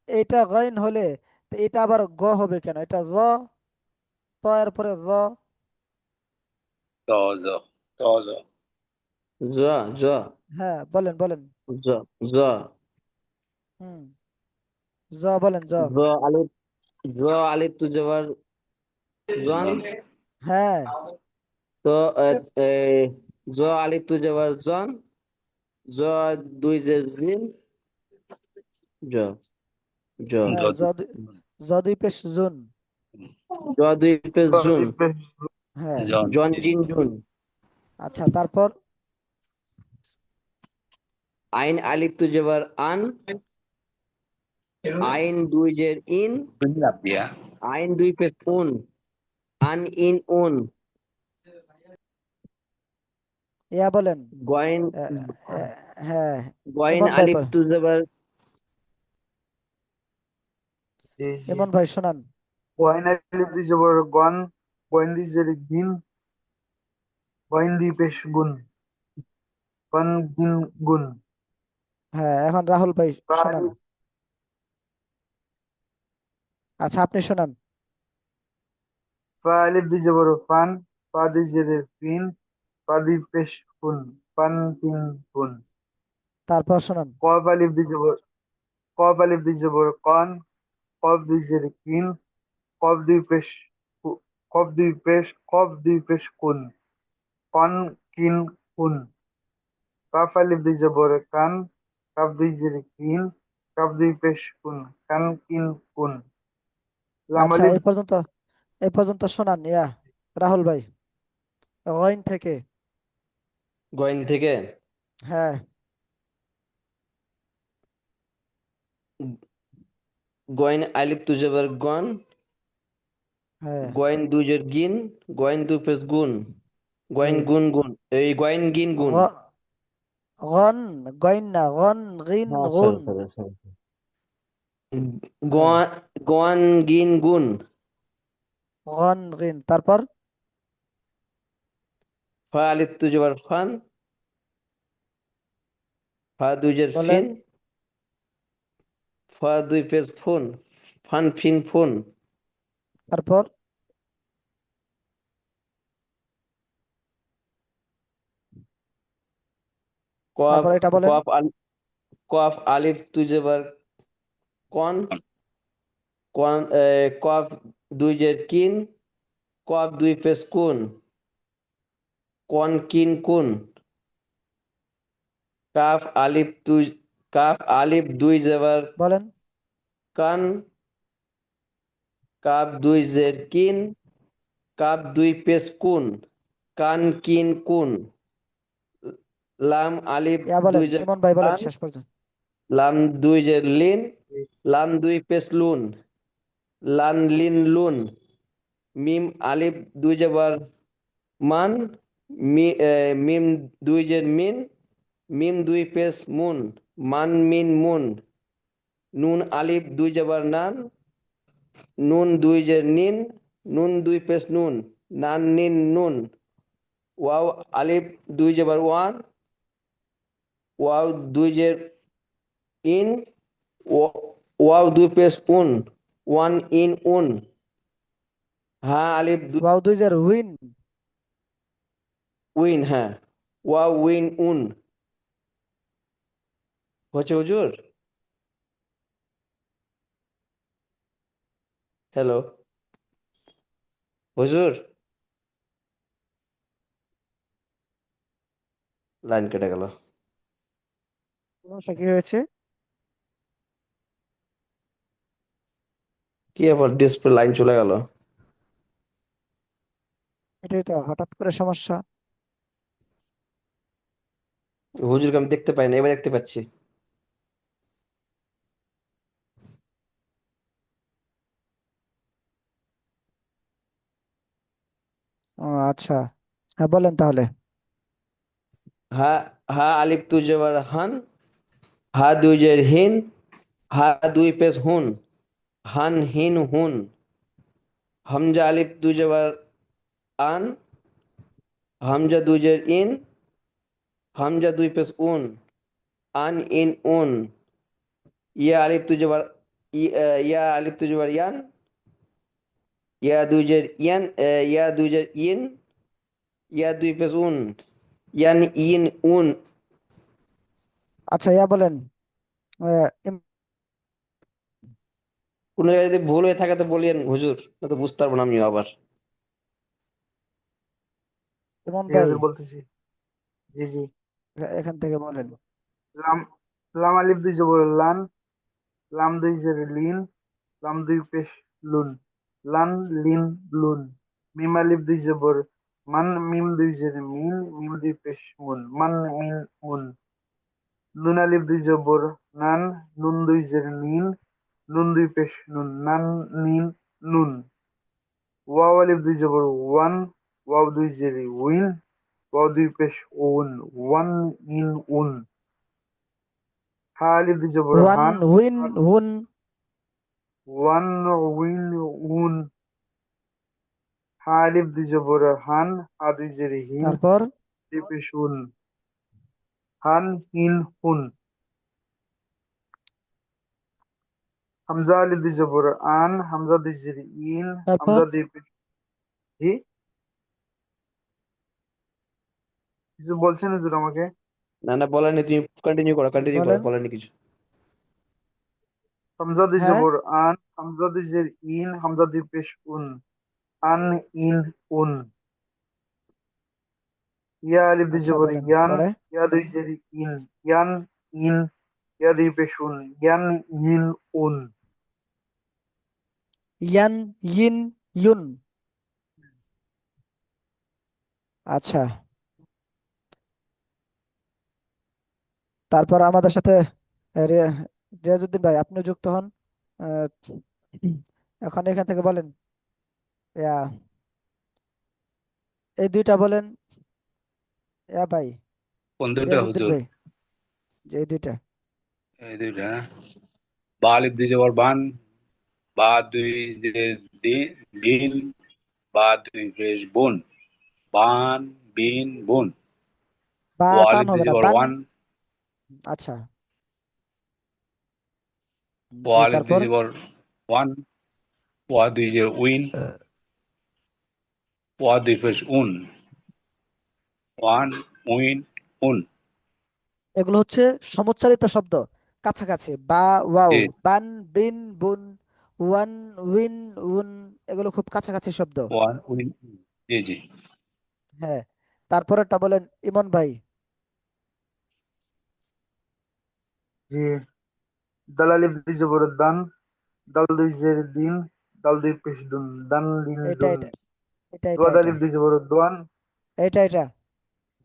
এইটা গইন হলে, তো এটা আবার গ হবে কেন? এটা র, ত এর পরে র। জ, জ, জ, জ, জ, জ, হ্যাঁ বলেন, বলেন। জ, জ, হুম, জ বলেন, জ। জ আলিফ, জ আলিফ তু জবর জন, জন, হ্যাঁ, তো এ, জ আলিফ তু জবর জন, জ দুই জের জিন, জ, জ, হ্যাঁ, জ, জ দুই পেশ জুন। জ দুই পেশ জা জুন, দুই পেশ হ্যাঁ, জন, জন জিন জুন। আচ্ছা তারপর, আইন আলিফ তু জবর আন, আইন দুই জের ইন, Benar ya. আইন দুই পেশ উন, আন ইন উন। ইয়া বলেন। গয়েন, আহ, আহ, হ্যাঁ, গয়েন ইমন ভাই আলিফ তু জবর, জি জি। ইমন ভাই শোনান। ওয়াইন আলিফ দুই জবর গন, গইন দুই জের গিন, গইন দুই পেশ গুন, গন গিন গুন। হ্যাঁ, এখন রাহুল ভাই রা শোনান। আলিফ আচ্ছা আপনি শোনান। ফা আলিফ দুই জবর ফান, ফা দুই জেরে ফিন, ফা দুই পেশ ফুন, ফান তিন ফুন। তারপর শোনান। কফ আলিফ দুই জবর, কফ আলিফ দুই জবর কন, কফ দুই জেরে কিন, কফ দুই পেশ কফ দুই পেশ কুন, কন কিন কুন। কাফ আলিফ দুই জবর কান, কাফ দুই জেরে কিন, কাফ দুই পেশ কুন, কান কিন কুন। লাম আচ্ছা, আলিফ এই পর্যন্ত শোনান রাহুল ভাই, গইন থেকে। গয়েন থেকে হ্যাঁ। গয়েন আলিফ তুজাবার গন, হ্যাঁ। গয়েন দুইজের গিন, গয়েন দুই পেশ গুন, গয়েন জি। গুন গুন, এই গয়েন গিন গুন। গ- গন, গইন না, গন গিন হ্যাঁ, গুন। Sorry sorry sorry. হ্যাঁ। গোয়ান গিন গুন। গন গিন, তারপর ফা আলিফ তুজাবার ফান, ফা দুইজের বলেন। ফিন, ফা দুই পেশ ফুন, ফান ফিন ফুন। তারপর কফ তারপর এটা বলেন। কফ আল কফ আলিফ তুজাবার কন, কন কফ দুইজের কিন, কফ দুই পেশ কুন, কন কিন কুন। কাফ আলিফ দুই কাফ আলিফ দুই জেবার বলেন। কান, কাফ দুই জের কিন, কাফ দুই পেশ কুন, কান কিন কুন। লাম আলিফ বলেন, দুই জের ইমন ভাই বলেন লান, শেষ পর্যন্ত। লাম দুই জের লিন, লাম দুই পেশ লুন, লান লিন লুন। মিম আলিফ দুই জেবার মান, মিম দুই জের মিন, মিম দুই পেশ মুন, মান মিন মুন। নুন আলিফ দুই জবর নান, নুন দুই জের নিন, নুন দুই পেশ নুন, নান নিন নুন। ওয়াও আলিফ দুই জবর ওয়ান, ওয়াও দুই জের ইন, ওয়াও দুই পেশ উন, ওয়ান ইন উন। হ্যাঁ আলিফ দুই ওয়াও দুই জের উইন। উইন, হ্যাঁ ওয়াও উইন উন। হচ্ছে হুজুর? হ্যালো হুজুর, লাইন কেটে গেল। সমস্যা কি হয়েছে? কি ব্যাপার, ডিসপ্লে লাইন চলে গেল। এটাই তো হঠাৎ করে সমস্যা। হুজুরকে আমি দেখতে পাই না, এবার দেখতে পাচ্ছি। ও আচ্ছা, হ্যাঁ বলেন তাহলে। হা হা আলিফ দুই জবর হান, হা দুই জের হিন, হা দুই পেশ হুন, হান হিন হুন। হামজা আলিফ দুই জবর আন, হামজা দুই জের ইন, হামজা দুই পেশ উন, আন ইন উন। ইয়া আলিফ দুই জবর ইয়া আলিফ দুই জবর ইয়ান, ইয়া দুই জের ইয়ান, ইয়া দুই জের ইন, ইয়া দুই পেশ উন, ইয়ান ইন উন। আচ্ছা, বলেন। আহ, ইম- কোনো জায়গায় যদি ভুল হয়ে থাকে তো বলিয়েন হুজুর, না তো বুঝতে পারবো না আমিও আবার। ইমন ঠিক ভাই, আছে বলতেছি। জি জি। এখান থেকে বলেন। লাম লাম আলিফ দুই জবর লান, লাম দুই জেরে লিন, লাম দুই পেশ লুন, লান লিন লুন। মিম আলিফ দুই জবর মান, মিম দুই জেরে মিন, মিম দুই পেশ মুন, মান মিন মুন। নুন আলিফ দুই জবর নান, নুন দুই জেরে নিন, নুন দুই পেশ নুন, নান নিন নুন। ওয়াও আলিফ দুই জবর ওয়ান, ওয়াও দুই জেরে উইন, ওয়াও দুই পেশ উন, ওয়ান ইন উন। হা আলিফ দুই জবর ওয়ান হান, উইন হুন। ওয়ান উইন উন। হা আলিফ দুই জবর হান, হা দুই জেরে হিন, তারপর দুই পেশ উন, হান হিন হুন। হামজা আলিফ দুই জবর আন, হামজা দুই জেরে ইন, তারপর হামজা দুই পেশ জি, কিছু বলছেন হুজুর আমাকে? না না, বলেনি, তুমি কন্টিনিউ করো, বলেন। বলেনি কিছু। হামজা দুই হ্যাঁ, জবর আন, হামজা দুই জের ইন, হামজা দুই পেশ উন, আন ইন উন। ইয়া আলিফ দুই আচ্ছা জবর বলেন ইয়ান, পরে। ইয়া দুই জের ইন, ইয়ান ইন, ইয়া দুই পেশ উন, ইয়ান ইন উন। ইয়ান, ইন, ইউন। আচ্ছা, তারপর আমাদের সাথে রিয়াজউদ্দিন ভাই আপনি যুক্ত হন। আহ, এখন এখান থেকে বলেন, ইয়া, এই দুইটা বলেন, ইয়া ভাই, কোন দুটা রিয়াজউদ্দিন হুজুর? ভাই, যে এই দুইটা। এই দুইটা না? বা আলিফ দুই জবর বান, বা দুই জের বিন, বা দুই পেশ বুন, বান বিন বুন। বা ও টান আলিফ দুই হবে না, জবর বান। ওয়ান, আচ্ছা, ও জি আলিফ দুই তারপর। জবর ওয়ান, ওয়া দুই জের উইন, ওয়া দুই পেশ উন, ওয়ান উইন উন। এগুলো হচ্ছে সমুচ্চারিত শব্দ, কাছাকাছি। বা, ওয়াও, জি বান, বিন, বুন, ওয়ান, উইন, উন, এগুলো খুব কাছাকাছি শব্দ। ওয়ান উইন উন। জি জি। হ্যাঁ, তারপরেরটা বলেন ইমন ভাই। জি, দাল আলিফ দুই জবর দান, দাল দুই জের দিন, দাল দুই পেশ দুন, দান লিন এটা দুন। এটা এটা এটা দোয়াদ এটা আলিফ দুই জবর দোয়ান। এটা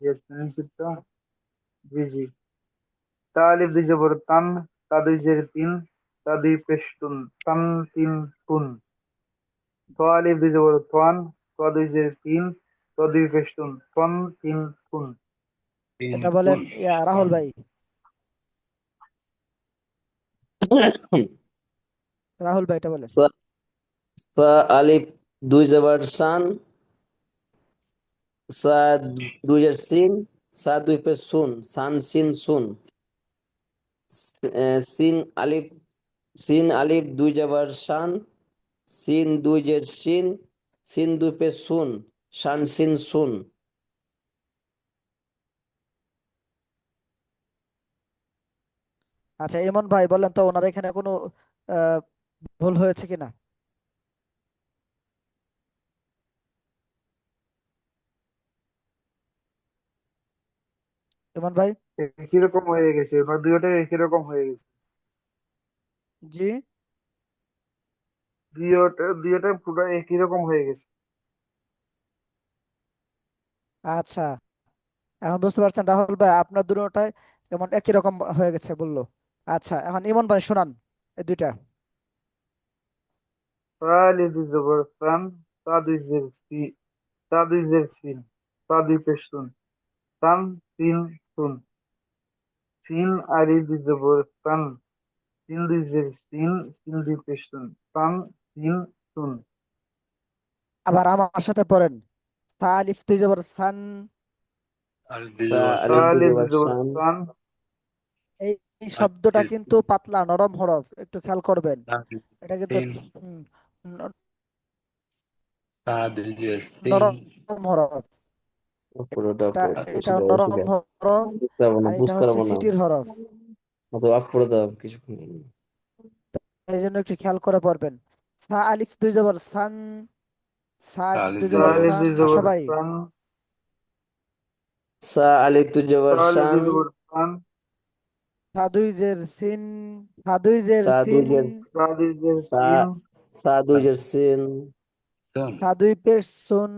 জি, নিশ্চিতটা। জি জি। তা আলিফ দুই জবর তান, তা দুই জের তিন, তা দুই পেশ তুন, তান তিন তুন। ত আলিফ দুই জবর তোয়ান, ত দুই জের তিন, ত দুই পেশ তুন, তন তিন তুন। তিন এটা বলেন তুন। রাহুল ভাই। রাহুল ভাই এটা বলেন। সা সা আলিফ দুই জবর শান, সা দুই এর সিন, সা দুই পে সুন, সান সিন সুন। সিন আলিফ, সিন আলিফ দুই জবর শান, সিন দুই জের সিন, সিন দুই পে সুন, শান সিন সুন। আচ্ছা ইমন ভাই বলেন তো ওনার এখানে কোনো আহ, ভুল হয়েছে কিনা। ইমন ভাই। একই রকম হয়ে গেছে, ওনার দুইটাই একই রকম হয়ে গেছে। জি। দুইটাই পুরো একই রকম হয়ে গেছে। আচ্ছা, এখন বুঝতে পারছেন রাহুল ভাই আপনার দুটোটাই কেমন একই রকম হয়ে গেছে বললো। আচ্ছা এখন ইমন ভাই শোনান এই দুইটা। তা আলিফ দুই জবর সান, তা দুই জের সি, তা দুই জের সিন, তা দুই পেশ তুন, তান তিন তুন। সিন আলিফ দুই জবর তান, সিন দুই জের সিন, সিন দুই পেশ তুন, তান তিন তুন। আবার আমার সাথে পড়েন, সা আলিফ দুই জবর সান। আলিফ দুই সা জবর তা আলিফ সান, দুই আলিফ দুই জবর জবর শান, সান, এই এই আলিফ শব্দটা দুই কিন্তু পাতলা নরম হরফ, একটু খেয়াল করবেন। সান, এটা কিন্তু তিন, উম, ন- সা দুই জের তিন। নরম হরফ। পুরোটা এটা বেশি এটা দাও, বেশি নরম দাও। হরফ। বুঝতে পারবো না, আর এটা বুঝতে হচ্ছে পারবো না। সিটির হরফ। অত অফ করে দাও কিছু। এই জন্য একটু খেয়াল করে পড়বেন। সা আলিফ দুই জবর সান, সা সা আলিফ আলিফ দুই দুই তা জবর জবর আলিফ সান দুই জবর সবাই। সান, সা আলিফ দুই তা জবর আলিফ শান, দুই জবর সান, সা দুই জের সিন, সা দুই জের সা দুই সিন, জের তা দুই জের সা, সিন, সা দুই জের সিন, সান, সা দুই পেশ সুন,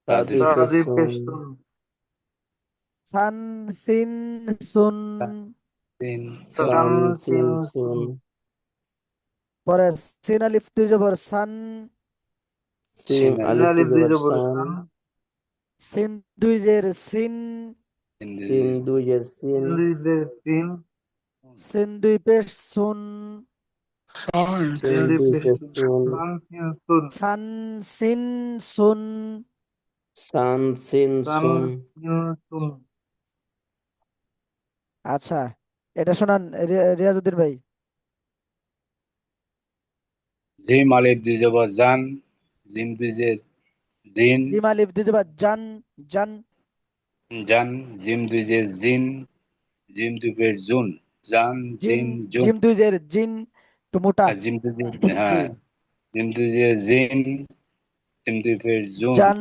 সা সা দুই দুই তা পে দুই পেশ সুন, তুন, সান সিন সুন। তিন সুন। তান সান তিন সিন তুন। সুন, পরে সিন আলিফ দুই জবর সান, সিম সিন সিন আলিফ আলিফ দুই আলিফ দুই জবর জবর শান, সান, সিন দুই জের সিন, তিন দুই সিন জের দুই জের সিন, সিন দুই জের সিন, সুন। সিন দুই পেশ সুন, সান, সিন সিন দুই দুই পেশ পে তুন, সুন, তান তিন তুন, সান সিন সুন। সান সিন তান সুন। তিন তুন। আচ্ছা, এটা শোনান রিয়াজুদ্দিন ভাই। জিম আলিফ দুই জবর জান, জিম দুই জের জিন, জিম আলিফ দুই জবর জান, জান। জান, জিম দুই জের জিন, জিম দুই পেশ জুন, জান, জিন, জিন, জুন। জিম দুই জের জিন, একটু মোটা। আর জিম দুই জি। হ্যাঁ, জিম দুই জের জিন, জিম দুই পেশ জুন, জান।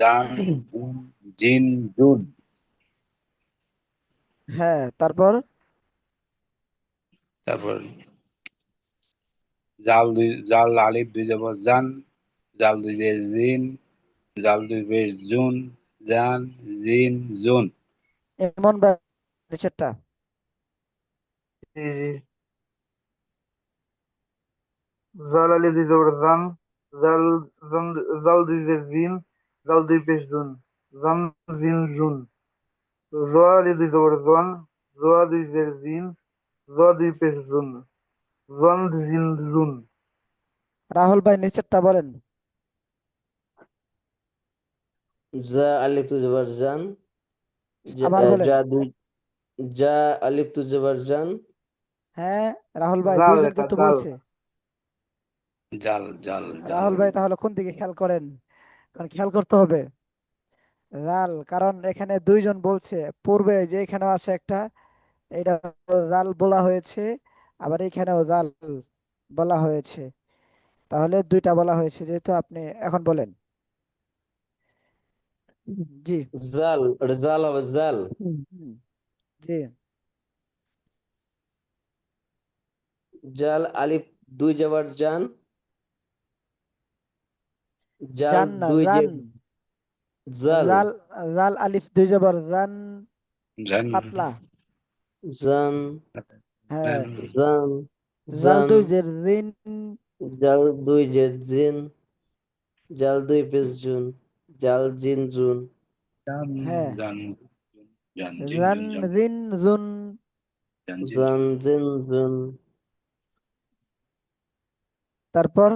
জান, জিন, জিন, জুন। হ্যাঁ, তারপর তারপর জাল দুই, জাল আলিফ দুই জবর জান, জাল দুই জের জিন, জাল দুই পেশ জুন, জান, জিন, জুন। এমন ভাই নিচেরটা। জি জি। জাল আলিফ দুই জবর জান, জাল, জাল দুই জের জিন, জাল দুই পেশ জুন, জান, জিন, জুন। জোয়া আলিফ দুই জবর জন, জোয়া দুই জের জিন, জোয়া দুই পেশ জুন, জন, জিন, জুন। রাহুল ভাই নিচেরটা বলেন। যা আলিফ তু জবর জান, আবার বলেন। যা দুই, যা আলিফ তু জবর জান, হ্যাঁ, রাহুল ভাই জাল, দুইজন এটা কিন্তু জাল। বলছে। জাল, জাল, জাল। রাহুল ভাই তাহলে কোন দিকে খেয়াল করেন, কারণ খেয়াল করতে হবে। রাল, কারণ এখানে দুইজন বলছে। পূর্বে যে এখানে আছে একটা, এটা জাল বলা হয়েছে, আবার এখানেও জাল বলা হয়েছে। তাহলে দুইটা বলা হয়েছে, যেহেতু আপনি এখন বলেন। জি। জাল, ওটা জাল হবে জাল। হুম, জি। জাল আলিফ দুই জবর জান, জাল জান না, দুই জান। জের জাল, জাল, জাল আলিফ দুই জবর জান, জান, পাতলা। জান, হ্যাঁ। জান, জান, জাল জান, দুই জের রিন। জাল দুই জের জিন, জাল দুই পেশ জুন, জাল জিন জুন, জান, হ্যাঁ। জান, জান, জিন, রান, জুন, জান, রিন, জুন। জান, জিন, জান জুন। জিন জুন। তারপর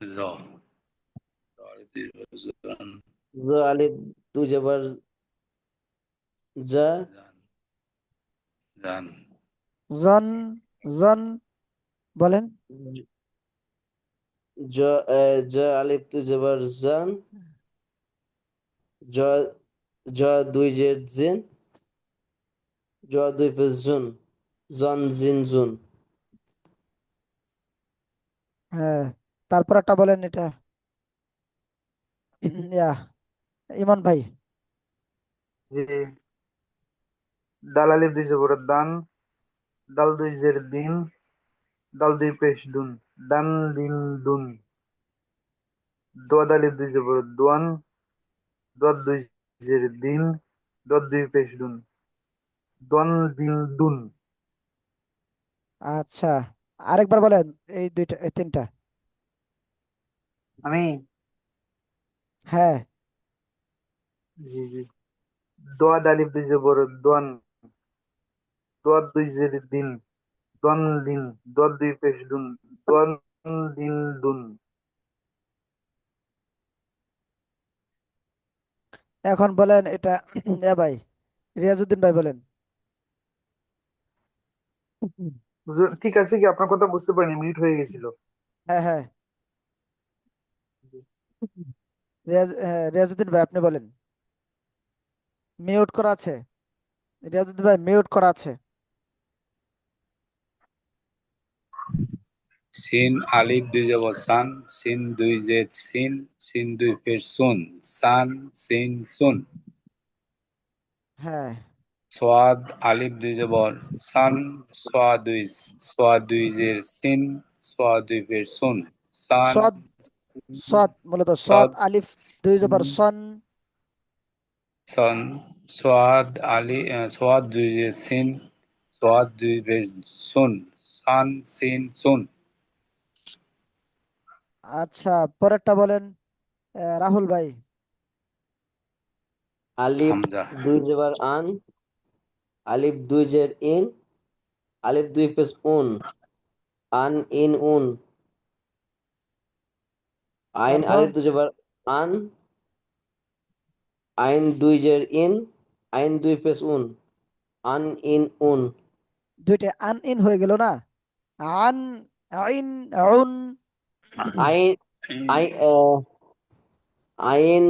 র, র আলিফ দুই জবর জান, জ আলিফ দুই জবর যা, জান, জান, জন, জন বলেন। জ, জ আলিফ দুই জবর জান, জ, জ দুই জের জিন, জ দুই পেশ জুন, জন জিন জুন। হ্যাঁ, তারপর একটা বলেন এটা। ইয়া, ইমন ভাই। জি। দাল আলিফ দুই জবর দান, দাল দুই জের দিন, দাল দুই পেশ দুন, দান, দিন, দুন। দোয়াদ আলিফ দুই জবর দোয়ান, দোয়াদ দুই জের দিন, দোয়াদ দুই পেশ দুন, দোয়ান, দিন, দুন। আচ্ছা, আরেকবার বলেন এই দুইটা, এই তিনটা। আমি, হ্যাঁ। জি জি। দোয়াদ আলিফ দুই জবর দোয়ান, দোয়াদ দুই জের দিন, দোয়ান, দিন, দোয়াদ দুই পেশ দুন, দোয়ান, দিন, দুন। এখন বলেন এটা। ভাই, রিয়াজউদ্দিন ভাই বলেন। হুজুর, ঠিক আছে কি? আপনার কথা বুঝতে পারিনি, মিউট হয়ে গেছিল। হ্যাঁ, হ্যাঁ। রিয়াজউদ্দিন ভাই আপনি বলেন। মিউট করা আছে। রিয়াজউদ্দিন ভাই মিউট করা আছে। সিন আলিফ দুই জবর সান, সিন দুই জেড সিন, সিন দুই পেশ সুন, সান, সিন, সুন। হ্যাঁ। সোয়াদ আলিফ দুই জবর সান, সোয়া দুই জের সিন, সোয়া দুই পেশ সুন, সান, সদ, সদ মূলত সদ সদ, আলিফ দুই জবর সন। সন, সোয়াদ সোয়াদ দুই জের সিন, সোয়াদ দুই পেশ সুন, সান, সিন, সুন। আচ্ছা, পরেরটা বলেন। রাহুল ভাই। আলিফ হামজা, দুই জবর আন, আলিফ দুই জের ইন, আলিফ দুই পেশ উন, আন ইন উন, আইন তারপর আলিফ দুই জবর আন, আইন দুই জের ইন, আইন দুই পেশ উন, আন ইন উন। দুইটা আন ইন হয়ে গেল না? আন, আইন, আউন। আইন, আই, আইন,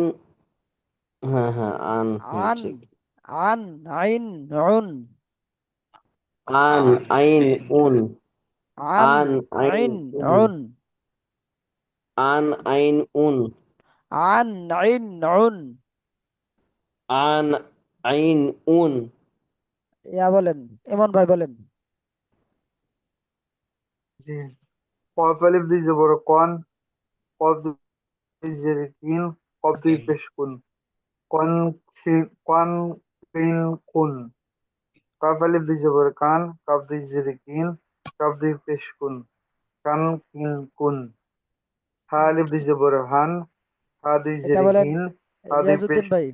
হ্যাঁ হ্যাঁ আন, হ্যাঁ আন ঠিক। আন আইন উন আন আইন উন, আন আন আইন আইন উন, উন আন আইন উন, আন আইন উন আন আইন উন। ইয়া বলেন, ইমন ভাই বলেন। জি। কফ আলিফ দুই জবর কন, কফ দুই জের কিন, কফ দুই পেশ কুন, কন কন কিন কুন। কাফ আলিফ দুই জবর কান, কাফ দুই জের কিন, কাফ দুই পেশ কুন, কান কিন কুন। হা আলিফ দুই জবর হান, হা দুই এটা জের বলেন হিন, হা দুই পেশ। রিয়াজউদ্দিন ভাই,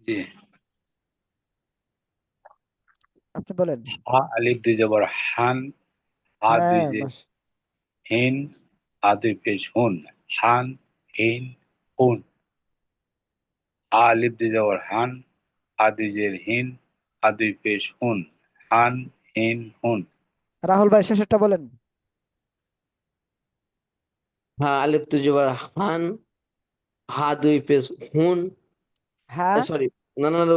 জি। আপনি বলেন। হা আলিফ দুই জবর হান, হা দুই হ্যাঁ জের বাস। হিন, হা দুই পেশ হুন, হান হিন হুন। হা আলিফ দুই জবর হান, হা দুই জের হিন, হা দুই পেশ হুন, হান হিন হুন। রাহুল ভাই শেষেরটা বলেন। হ্যাঁ আলিফ তুজবার হান, হা দুই পেশ হুন, হ্যাঁ, সরি, না না না,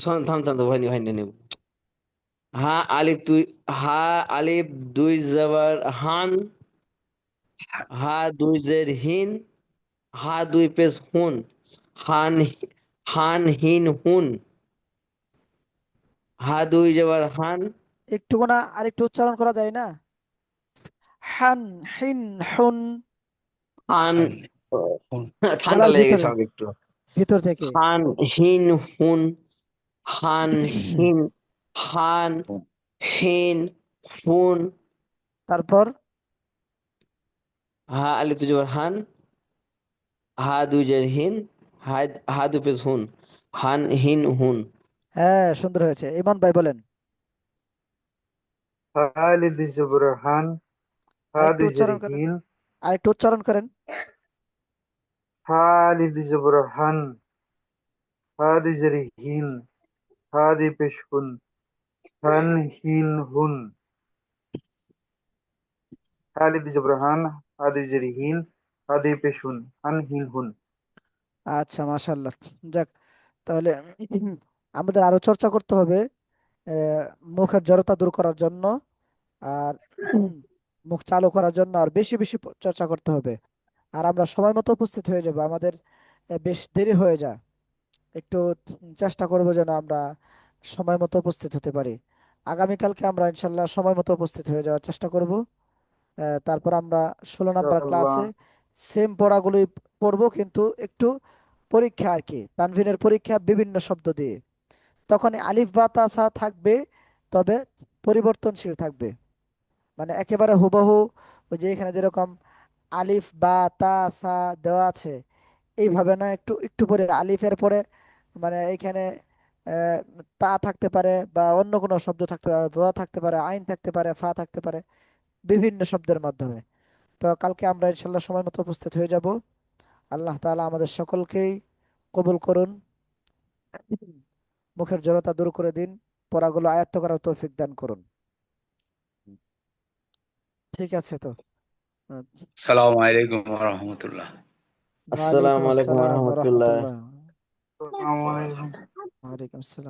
থাম থাম থাম, হয়নি হয়নি হয়নি। হা আলিফ দুই, হা আলিফ দুই জবর হান, হা দুই জের হিন, হা দুই পেশ হুন, হান, হান হিন হুন, হা দুই জবর হান, একটু না আর একটু উচ্চারণ করা যায় না? হান হিন হুন, হান, হান হুন। ঠান্ডা গলার লেগে গেছে ভিতরে, আমাকে একটু। ভিতর থেকে। হান হিন হুন, হান হিন, হান হুন। হিন হুন, তারপর হা আলিফ তুজবার হান, হা দুই জের হিন, হা, হা দুই পেশ হুন, হান হিন হুন। হ্যাঁ সুন্দর হয়েছে। ইমন ভাই বলেন। হা আলিফ দুই জবর হান, হা আরেকটু দুই জের উচ্চারণ করেন, হিন, আরেকটু উচ্চারণ করেন। হা আলিফ দুই জবর হান, হা দুই জের হিন, হা দুই পেশ কুন, হান হিন হুন। হা আলিফ দুই জবর হান, হা দুই জের হিন, হা দুই পেশ হুন, হান হিন হুন। আচ্ছা মাশাল্লাহ। যাক, তাহলে আমাদের আরো চর্চা করতে হবে আহ, মুখের জড়তা দূর করার জন্য, আর মুখ চালু করার জন্য আর বেশি বেশি চর্চা করতে হবে। আর আমরা সময় মতো উপস্থিত হয়ে যাব, আমাদের বেশ দেরি হয়ে যায়। একটু চেষ্টা করবো যেন আমরা সময় মতো উপস্থিত হতে পারি। আগামীকালকে আমরা ইনশাল্লাহ সময় মতো উপস্থিত হয়ে যাওয়ার চেষ্টা করব। তারপর আমরা 16 নম্বর ইনশাআল্লাহ। ক্লাসে সেম পড়াগুলি পড়বো, কিন্তু একটু পরীক্ষা আর কি, তানভীনের পরীক্ষা বিভিন্ন শব্দ দিয়ে। তখন আলিফ বা তা সা থাকবে, তবে পরিবর্তনশীল থাকবে। মানে একেবারে হুবহু ওই যে এখানে যেরকম আলিফ বা তা সা দেওয়া আছে, এইভাবে না, একটু একটু পরে আলিফের পরে মানে এখানে আহ, তা থাকতে পারে, বা অন্য কোনো শব্দ থাকতে পারে, দোয়া থাকতে পারে, আইন থাকতে পারে, ফা থাকতে পারে, বিভিন্ন শব্দের মাধ্যমে। তো কালকে আমরা ইনশাল্লাহ সময় মতো উপস্থিত হয়ে যাব। আল্লাহ তাআলা আমাদের সকলকেই কবুল করুন, মুখের জড়তা দূর করে দিন, পড়াগুলো আয়ত্ত করার তৌফিক দান করুন। ঠিক আছে তো। আহ, সালামু আলাইকুম ওয়া রাহমাতুল্লাহ। ওয়ালাইকুম আসসালামু আলাইকুম আসসালাম ওয়া রহমতুল্লাহ। রাহমাতুল্লাহ। আসসালামু আলাইকুম। ওয়ালাইকুম আসসালাম।